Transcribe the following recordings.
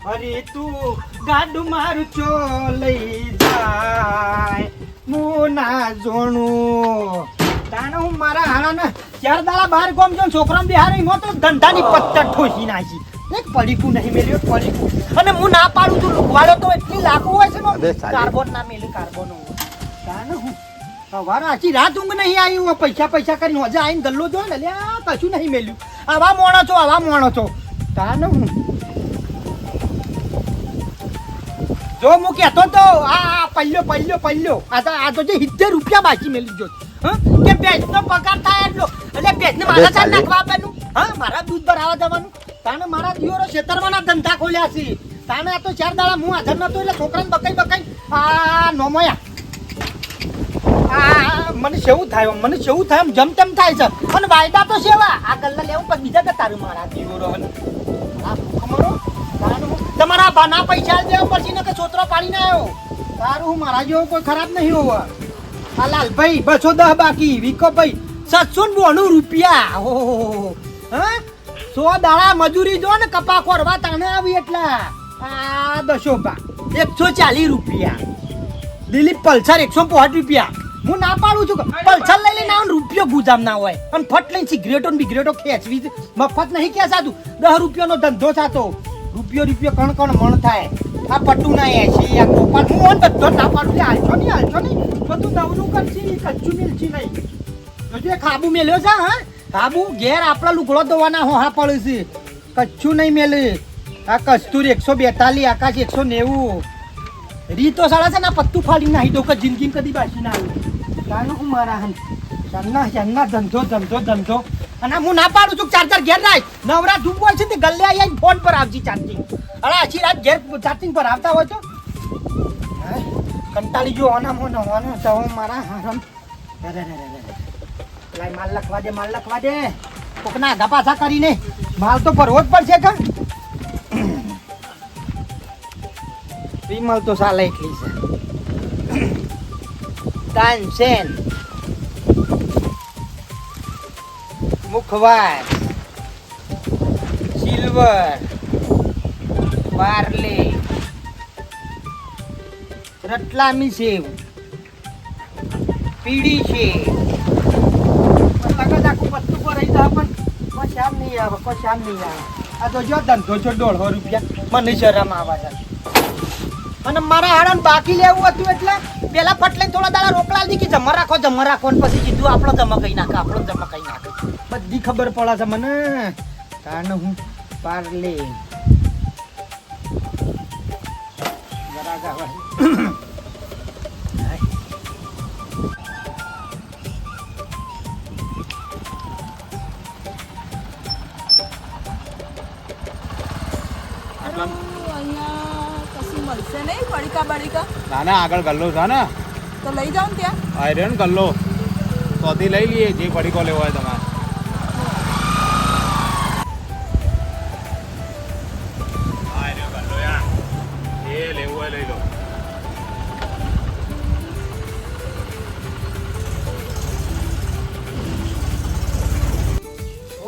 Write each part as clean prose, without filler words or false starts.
અરે તું ગાડું મારું ચો લઈ જાય હું ના જોણું તાણે હું મારા હાણાને ચાર દાડા બહાર ગામ જો છોકરાને બિહાર એમાં તો ધંધાની પત્તર ઠોસી નાખી એક પડીકું નહીં મેલ્યો પડીકું અને હું ના પાડું છું લુકવાડો તો એટલી લાગુ હોય છે ને કાર્બન ના મેલ્યું કાર્બન તાણે હું સવારે આખી રાત ઊંઘ નહીં આવી હું પૈસા કરીને મજા આવીને ગલ્લો જો ને લ્યા કશું નહીં મેલ્યું આવા મોણો છો તાને હું જો હું કહેતો તો આ પલ્યો આ તો જે 70 રૂપિયા બાકી મેલી જો કે બેચનો પગાર થાય એટલો એટલે બેચને મારા ચાર નાખવા આપવાનું મારા દૂધ ભરાવા જવાનું તાને મારા દિયોરો ખેતરમાંના ધંધા ખોલ્યા છે તાને આ તો 4 દાડા હું હાજર નતો એટલે છોકરાને બકાઈ આ નોમયા મને સેવું થાય એમ જમતમ થાય છે અને વાયદા તો સેવા આ ગલ્લા લેવું પણ બીજા કે તારું મારા દિયોરો આ ખમરો તમારા બાના પૈસા દેવા પછી ને કે છોતરો પાડીને આવ્યો તારું હું મારા જેવો કોઈ ખરાબ નહીં હોવા આ લાલભાઈ 210 બાકી વિકોભાઈ 792 રૂપિયા ઓહો હા 100 દાડા મજૂરી જો ને કપા કોરવા તાણે આવી એટલા આ 140 રૂપિયા દિલીપ પલ્સર 105 રૂપિયા હું ના પાડું છું પલ્સર લઈ લઈને આવું રૂપિયો ગુજામ ના હોય અને ફટ લઈને સિગરેટો ખેંચવી મફત નહીં કે સાધું 10 રૂપિયાનો ધંધો સાતો રૂપિયો કણ મણ થાય આ પટ્ટુ ના એસી આ ગોપાલ હું ઓન બધો ના પાડું લે હાલશો નહીં બધું દવનું કરશી કચ્ચું મિલશી નહીં જોજે ખાબુ મેલ્યો છે ખાબુ ઘેર આપણા લુગડો દોવાના હોહા પડે છે કચ્ચું નહીં મેલે આ કસ્તુર 142 આકાશ 190 રીતો સાડા છે ને પત્તું ફાડી નાખી દો કે જિંદગી કદી બાસી ના આવ્યું કાનું હું મારા જન્ના ધંધો અને હું ના પાડું છું ચાર્જર ઘેર રાખ નવરા ધૂપ હોય છે તે ગલ્લે આવીને ફોન પર આવજી ચાર્જિંગ અરે આછી રાત ઘેર ચાર્જિંગ પર આવતા હોય તો કંટાળી જો હોના તો મારા હારમ લાઈ માલ લખવા દે કોકના આગા પાછા કરીને માલ તો ભરવો જ પડશે કા વિમલ તો સાલે એટલી છે તાનસેન મુખવાસ સિલ્વર પાર્લે રતલામી સેવ પીડી છે લગત આખું પત્તું પર રહી જા પણ કોઈ શામ નહીં આવે આ તો જો ધંધો છો 150 રૂપિયા મને શરમ આવે છે અને મારા હાડાને બાકી લેવું હતું એટલે પેલા ફટલે થોડા દાડા રોકડા દી કે જમા રાખો અને પછી કીધું આપણો જમા કઈ નાખે બધી ખબર પડે છે મને કારણ હું પાર્લે જરા ગાવા ના આગળ ગલ્લો છે ને તો લઈ જાવ ને ત્યાં આયરન ગલ્લો તોથી લઈ લઈએ જે પડીકો લેવો હોય તમારે આયરન ગલ્લો યાર એ લેવું હોય લઈ લો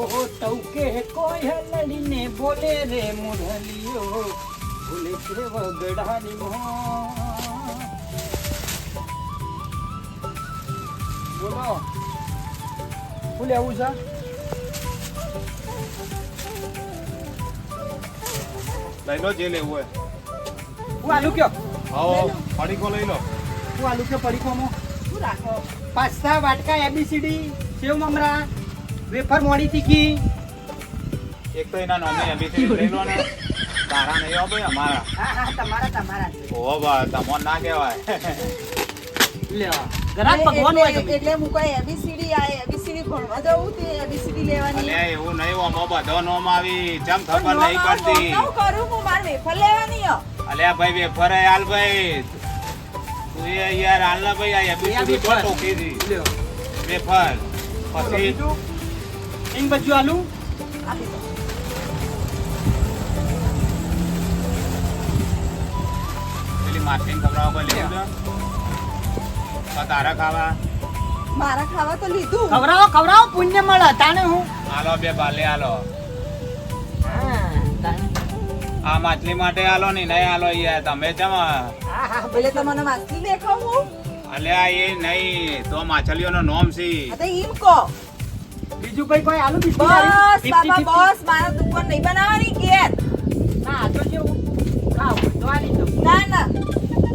ઓહો ટૌકે કોઈ હલડીને બોલે રે મુરલિયો બોલે છે વગડાની બોલો શું લેવું છે લઈ લો જે લેવું હોય હું આલુ કયો પડીકો લઈ લો હું આલુ કયો પડીકોમાં શું રાખો પાસ્તા વાટકા એબીસીડી સેવ મમરા વેફર મોડી તીખી એક તો એના નોમે એબીસીડી લઈ લો ને તારા નહીં હો ભાઈ અમારા તમારા ઓહો બા તમોન ના કહેવાય લ્યો ગરાક ભગવાન હોય એટલે હું કોઈ એબીસીડી ભણવા જવું તે એબીસીડી લેવાની અલ્યા એવું નહીં ઓમો બધો નોમ આવી જમ ખબર નહીં પડતી હું કરું હું માર વેફર લેવાની અલ્યા ભાઈ વેફર હાલ ભાઈ તું એ યાર હાલ ના ભાઈ આ એબીસીડી તો ટોકી દી લ્યો વેફર પછી ઇન બજુ આલુ આપી દો પેલી માર્કેટિંગ ખબરાવો કોઈ લેવું છે તારા ખાવા મારા ખાવા તો લીધું ખવરાવો પુણ્ય મળે તાને હું હાલો બે બાલે હાલો આ માછલી માટે આલો ને નહીં આલો યાર તમે ચમ હા હા પેલે તમને માછલી દેખાવું અલ્યા એ નહીં તો માછલીઓનો નોમ છે આ તો ઈમ કહો બીજું કોઈ આલુ બિસ્કિટ બસ બાબા બસ મારા દુકાન નહીં બનાવવાની ઘેર ના આ તો જેવું ખાવ તો આલી દો ના ના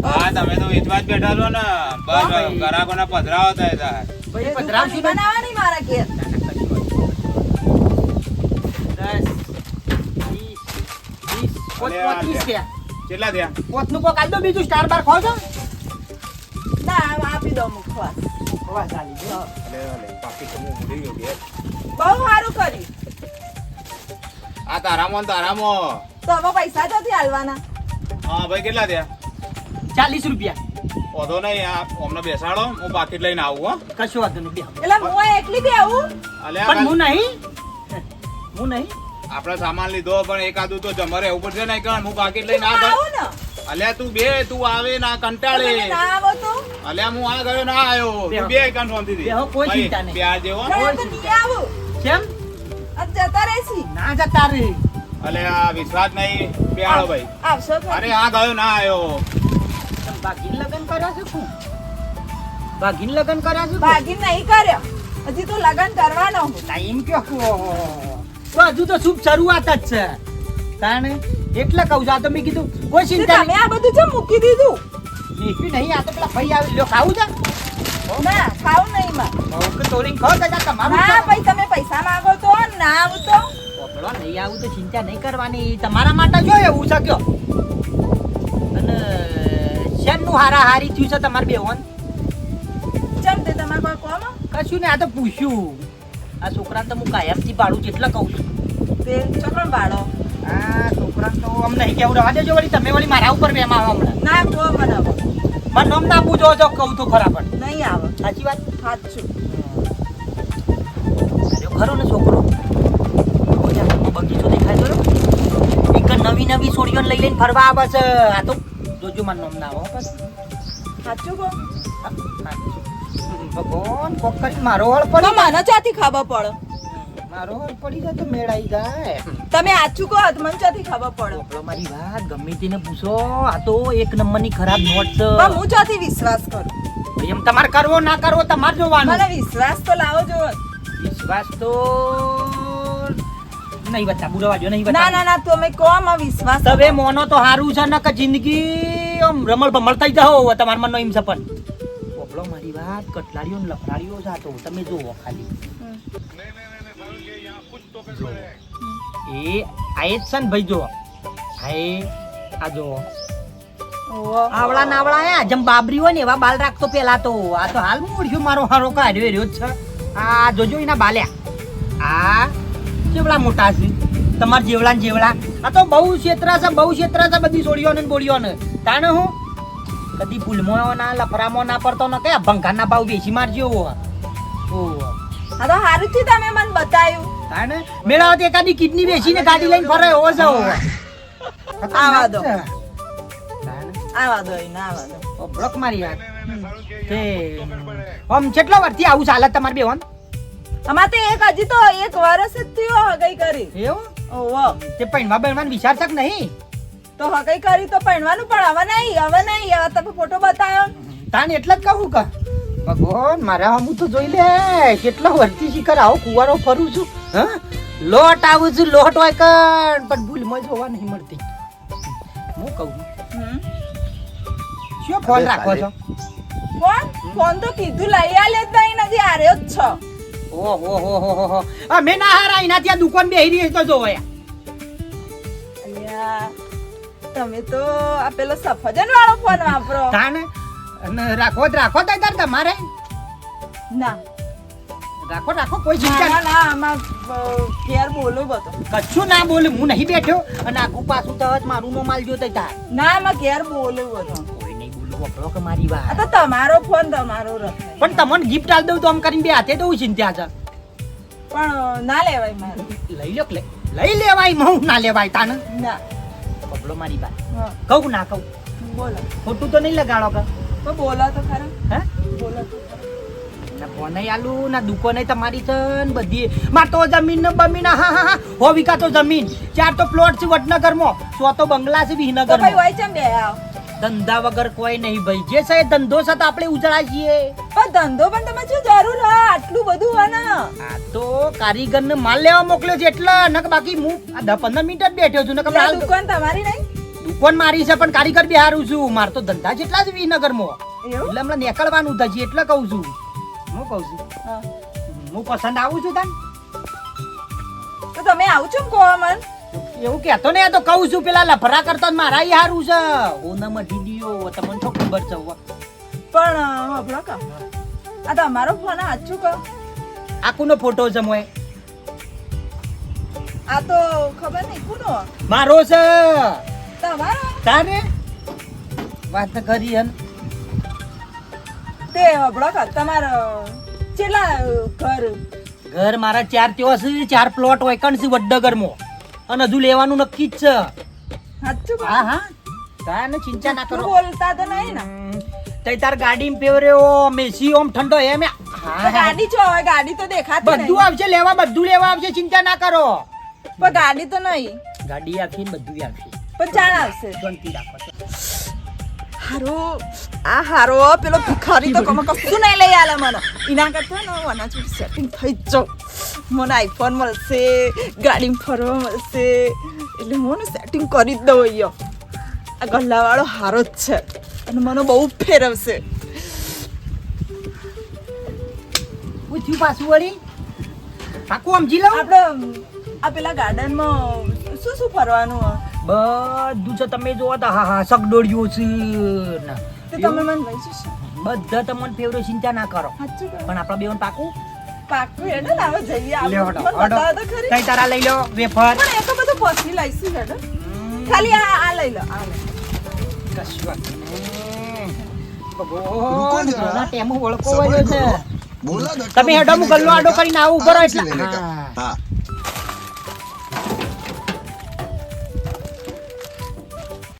હા તમે તો વેચવા જ બેઠા છો ને બસ ગ્રાહકોને પધરાવો થાય તાર ભાઈ દુકાન પધરાવ નહીં બનાવવાની મારા ઘેર 10 20 30 થયા કેટલા થયા પોતનું કોક આલ દો બીજું સ્ટાર બાર ખો છો ના આપી દો મુખવાસ ખવા ચાલી જો પાકી તો હું ભૂલી ગયો ઘેર. બહુ સારું કર્યું આ તારામો ને તારામો તો હવે પૈસા નથી હાલવાના હા ભાઈ કેટલા થયા 40 રૂપિયા ઓધો નહીં આ અમને બેસાડો હું પાકીટ લઈને આવું હો કશું વાંધો નહીં બે એટલે હું એકલી બે આવું અલ્યા પણ કાલ- હું નહીં આપણે સામાન લીધો પણ એકાદું તો જમરે એવું પડશે નહીં કારણ હું પાકીટ લઈને આ ગયો આવું ને અલ્યા તું બે તું આવે ના કંટાળે તમે ના આવો તો અલ્યા હું આ ગયો ના આવ્યો તું બે કાન શાંતિ થી બેહો, કોઈ ચિંતા નહીં. પ્યાર જેવો પણ તો નહીં આવું કેમ આ જતા રહેશી ના જતા રે અલ્યા વિશ્વાસ નહીં બેહાડો ભાઈ આવશો ખરી? અરે આ ગયો ના આવ્યો તમે બાગીન લગન કર્યા છે શું બાગીન લગન કર્યા છે ભાગીન નહીં કર્યો હજી તો લગન કરવાનો હું. ટાઈમ કયો તો હજુ તો શુભ શરૂઆત જ છે તાણે એટલે કહું છું આ તો મેં કીધું કોઈ તે ચિંતા તમે આ બધું છે મૂકી દીધું નહીં નહીં આ તો પેલા ભાઈ આવી લ્યો ખાવું છે ના ખાવું નહીં માં બહુ કે તોડીને ખાઓ દાદા તમારું ના છે. ભાઈ તમે પૈસા માંગો તો ના આવું તો પોપડો નહીં આવું તો ચિંતા નહીં કરવાની તમારા માટે જો એવું છે કયો અને શેનનું હારાહારી થયું છે તમારે બેવન ચમ તે તમારે કોઈ કોમ કશું ને આ તો પૂછ્યું આ છોકરા તો હું કાયમથી પાડું છે એટલે કહું છું તે ચોકણ બાળો આ છોકરા તો અમ નહીં કેવું રહેવા દેજો વળી તમે વળી મારા ઉપર વેમાં આવો હમણાં ના ગો બનાવો મને નામ ના પૂછો જો કહું તો ખરા પણ નહીં આવે સાચી વાત સાચું જો ખરો ને છોકરો ઓજા ઘરમાં બગીચો દેખાય તો એક નવી નવી છોડીઓને લઈ લઈને ફરવા આવે છે આ તો જોજો મને નામ ના આવો બસ સાચું કહો ભગવાન કોક કરી મારો હળ તો પડી મને ચાથી ખબર પડે મારો હળ પડી જાય તો મેળાઈ જાય તમે સાચું કહો તો મને ચાથી ખબર પડે છોકરો મારી વાત ગમે તેને પૂછો આ તો એક નંબરની ખરાબ નોટ છે પણ હું ચાથી વિશ્વાસ કરું એમ તમારે કરવો ના કરવો તમારે જોવાનું મને વિશ્વાસ તો લાવો જો વિશ્વાસ તો નહીં બતા બુરાવા જો નહીં ના બતા ના ના તમે કહો માં વિશ્વાસ તમે મોનો તો હારું છે ને કે જિંદગી આમ રમળ ભમળ થઈ જાઓ તમારા મનનો એમ સપન પોપડો મારી વાત કટલાડીઓ ને લફડાડીઓ છે આ તો તમે જુઓ ખાલી જુઓ. એ આ જ છે ને ભાઈ જો આ જો આવડા નાવડા આયા જેમ બાબરી હોય ને એવા બાલ રાખતો પેલા તો આ તો હાલ મૂળ્યું મારો હારો કાઢ્યો રહ્યો જ છે આ જોજો એના બાલ્યા આ જેવડા મોટા છે તમાર જેવડા ને જેવડા આ તો બહુ ક્ષેત્ર છે બધી છોડીઓ ને બોડીઓ ને તાણે હું કદી ભૂલમાં ના લફરામાં ના પડતો ને કયા ભંગારના ભાવ બેસી મારજો ઓ આ તો હારું થી તમે મને બતાવ્યું તાણે મેળાવતી એકાદી કિડની બેસીને ગાડી લઈને ફરે એવો છે ઓ આવા દો. તાણે આવા દો અહીં આવા દો ઓ બ્લોક મારી વાત તે આમ કેટલા વર્ષથી આવું ચાલે તમારે બેવાન અમારે તો હજી તો 1 વર્ષ જ થયો હગઈ કરી એવું ઓહો તે પૈણવા બૈણવાનું વિચાર છે કે નહીં તો હગઈ કરી તો પહેણવાનું પણ હવે નહીં હવે તમે ફોટો બતાવ્યો તાન એટલે જ કહું કે ભગવાન મારા હું તો જોઈ લે કેટલા વર્ષથી શિખર આવો કુવારો ફરું છું હા લોટ આવું છું લોટ હોય કણ પણ ભૂલમાં જોવા નહીં મળતી હું કહું શું ફોન રાખો છો ફોન તો કીધું લઈ આલે જ નહીં નથી આર્યો જ છો ઓહો હો હો હો હો આ મેં ના હારા એના ત્યાં દુકાન બેહી રહી તો જોવો યાર અલ્યા તમે તો આ પેલો સફરજન વાળો ફોન વાપરો તાન અને રાખો જ રાખો તો તાર તમારે ના રાખો કોઈ ચિંતા ના ના આમાં ઘેર બોલું બધો કશું ના બોલું હું નહીં બેઠો અને આખું પાછું તો જ મારું નો માલ જોતો તાર ના આમાં ઘેર બોલું બધો કોઈ નહીં બોલું વપરો કે મારી આ વાત તો તમારો ફોન તમારો રખાય પણ તમને ગિફ્ટ આલ દઉં તો આમ કરીને બે હાથે દઉં ચિંતા છે પણ ના લેવાય મારે લઈ લો લે લઈ લેવાય મહુ ના લેવાય તાને ના બબલો મારી વાત હા કહું ના કહું બોલો ખોટું તો નહીં લગાડો કે તો બોલો તો ખરા હે બોલો તો ખરા કોને આલુ ના દુકાને તમારી છે ને બધી માર તો જમીન ને બમીન હા 100 વીઘા તો જમીન 4 તો પ્લોટ છે વડનગરમાં 100 તો બંગલા છે તો ભાઈ વિનગરમાં હોય છે બે આવ ધંધા વગર કોઈ નહીં ભાઈ જે છે એ ધંધો છે તો આપણે ઉજળા છીએ પણ ધંધો પણ તમે શું જરૂર હા આટલું બધું હા ને આ તો કારીગર ને માલ લેવા મોકલ્યો છે એટલે નક બાકી હું આ 10-15 મિનિટ જ બેઠો છું નક આ દુકાન તમારી નહીં દુકાન મારી છે પણ કારીગર બી હારું છું માર તો ધંધા જેટલા જ વિનગરમાં એવું એટલે હમણાં નીકળવાનું થશે એટલે કહું છું હું કહું છું હા. હું પસંદ આવું છું તાન તો તમે આવું છો ને કહો મન એવું કહેતો ને આ તો કહું છું પેલા લફરા કરતા મારા ઈ હારું છે ઓનામાં દીદીઓ તમને તો ખબર છે હવે. પણ હબળો કા આ તમારો ફોન સાચું કહો આકુનો ફોટો છે મોય આ તો ખબર નહીં કોનો મારો છે તમારો તારે વાત કરી હન તે હબળો કા તમારો ચેલા ઘર મારા 4 તેવા છે 4 પ્લોટ હોય કણ છે વડનગરમાં અને હજુ લેવાનું નક્કી જ છે સાચું કહો હા હા તાને ચિંતા ના તું કરો બોલતા તો નહીં ને તઈ તાર ગાડીમાં પેવર્યો મેસી ઓમ ઠંડો એમ તો ગાડી છો હવે ગાડી તો દેખાતી બધું નહીં આવશે લેવા બધું લેવા આવશે ચિંતા ના કરો પણ ગાડી તો નહીં ગાડી આપશે ને બધું આપશે પણ ચાલ આવશે શાંતિ રાખો હારો આ હારો પેલો ભિખારી તો કમ કશું નહીં લઈ આલે મને એના કરતા ને મને થોડી સેટિંગ થઈ જ જાઉં મને આઈફોન મળશે ગાડીમાં ફરવા મળશે એટલે હું સેટિંગ કરી જ દઉં અહીંયા આ ગલ્લાવાળો હારો જ છે અને મને બહુ ફેરવશે પૂછ્યું પાછું વળી પાકું સમજી લઉં આપણે આ પેલા ગાર્ડનમાં શું શું ફરવાનું હે? બધું છે તમે જોવો તો હા હા સગડોળિયો છે ને તે તમે મને લઈ જશો બધા તમને ફેવરો ચિંતા ના કરો સાચું કહો. પણ આપણા બેવન પાકું પાક્કું હેડો ને હવે જઈએ આપણે. લ્યો મને હડો બતાવો તો ખરી કઈ તારા લઈ લો વેફર પણ એ તો બધું પછી લઈશું હેડો ખાલી આ લઈ લો આ લો કશું વાત નહીં. रुको ભગવાન, जरा, ઘણા ટેમો વળકો सबर વાળ્યો છે करो। बोला धक्का તમે હેડો હું मुक्की ગલ્લો नहीं આડો करना, કરીને આવું ઉભો રહો आराम से એટલે लेने का। હા. हाँ